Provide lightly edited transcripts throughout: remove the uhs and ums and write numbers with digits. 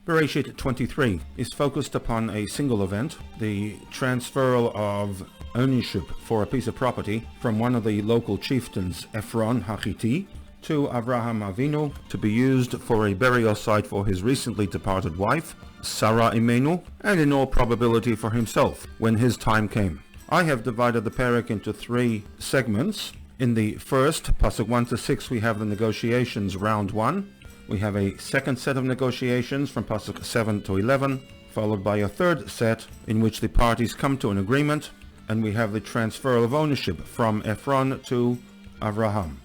BERESHIT 23 is focused upon a single event, the transfer of ownership for a piece of property from one of the local chieftains, Ephron Hachiti, to Avraham Avinu to be used for a burial site for his recently departed wife, Sarah Imenu, and in all probability for himself when his time came. I have divided the parak into three segments. In the first, pasuk 1 to 6, we have the negotiations round 1. We have a second set of negotiations from pasuk 7 to 11, followed by a third set in which the parties come to an agreement, and we have the transfer of ownership from Ephron to Avraham.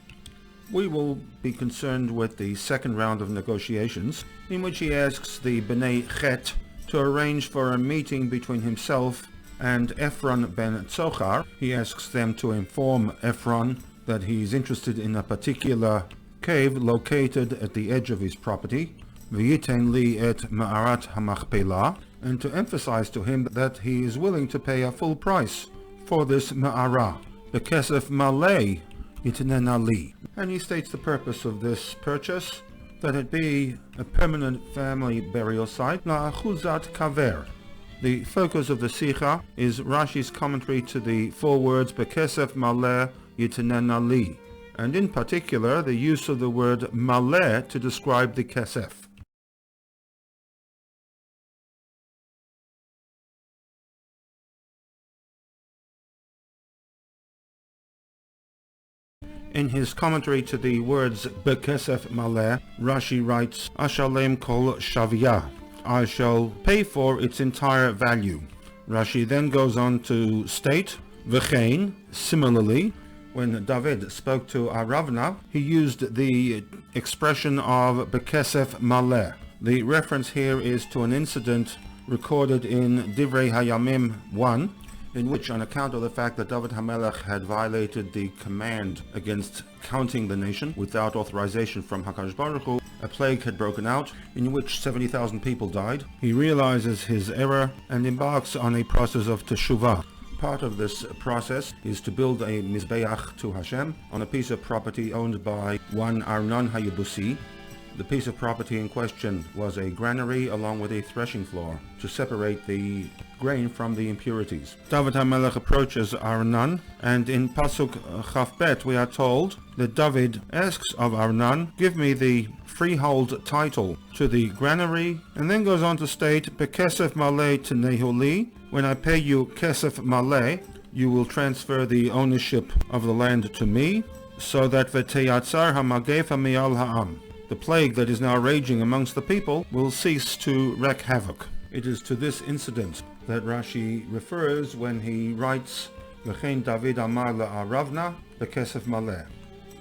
We will be concerned with the second round of negotiations, in which he asks the Bnei Chet to arrange for a meeting between himself and Ephron ben Tzochar. He asks them to inform Ephron that he is interested in a particular cave located at the edge of his property, V'yiten li et ma'arat hamachpelah, and to emphasize to him that he is willing to pay a full price for this ma'ara, bekesef malei yitnena li. And he states the purpose of this purchase, that it be a permanent family burial site, la'achuzat kaver. The focus of the SICHAH is Rashi's commentary to the four words bekesef maleh yitnena li, and in particular the use of the word maleh to describe the kesef. In his commentary to the words bekesef maleh, Rashi writes, Ashalem kol shaviyah, I shall pay for its entire value. Rashi then goes on to state, V'chein, similarly, when David spoke to Aravna, he used the expression of bekesef maleh. The reference here is to an incident recorded in Divrei Hayamim 1, in which, on account of the fact that David HaMelech had violated the command against counting the nation without authorization from HaKadosh Baruch Hu, a plague had broken out in which 70,000 people died. He realizes his error and embarks on a process of teshuvah. Part of this process is to build a mizbeach to Hashem on a piece of property owned by one Arnon HaYebusi. The piece of property in question was a granary along with a threshing floor to separate the grain from the impurities. David HaMelech approaches Arnon, and in Pasuk Chafbet we are told that David asks of Arnon, give me the freehold title to the granary, and then goes on to state, Bekesef maleh tenehuli, when I pay you kesef maleh, you will transfer the ownership of the land to me, so that v'teyatzar hamagefa mi'al ha'am, the plague that is now raging amongst the people will cease to wreak havoc. It is to this incident that Rashi refers when he writes, V'chein David amar la'aravna bekesef maleh.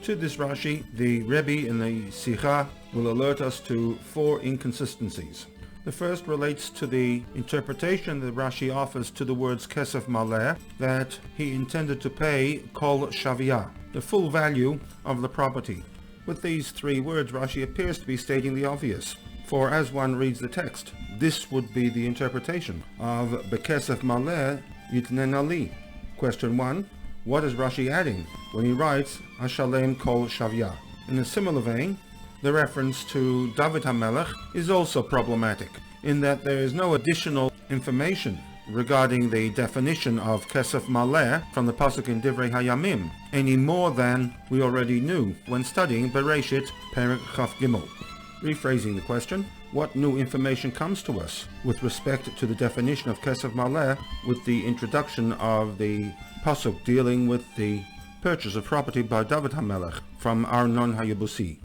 To this Rashi, the Rebbe in the SICHAH will alert us to four inconsistencies. The first relates to the interpretation that Rashi offers to the words kesef maleh, that he intended to pay kol shaviyah, the full value of the property. With these three words, Rashi appears to be stating the obvious, for as one reads the text, this would be the interpretation of bekesef maleh yitnena li. Question 1. What is Rashi adding when he writes Ashalem kol shaviyah? In a similar vein, the reference to David HaMelech is also problematic, in that there is no additional information regarding the definition of kesef maleh from the pasuk in Divrei Hayamim, any more than we already knew when studying Bereshit Perek Chaf Gimel. Rephrasing the question, what new information comes to us with respect to the definition of kesef maleh with the introduction of the pasuk dealing with the purchase of property by David HaMelech from Arnon HaYebusi?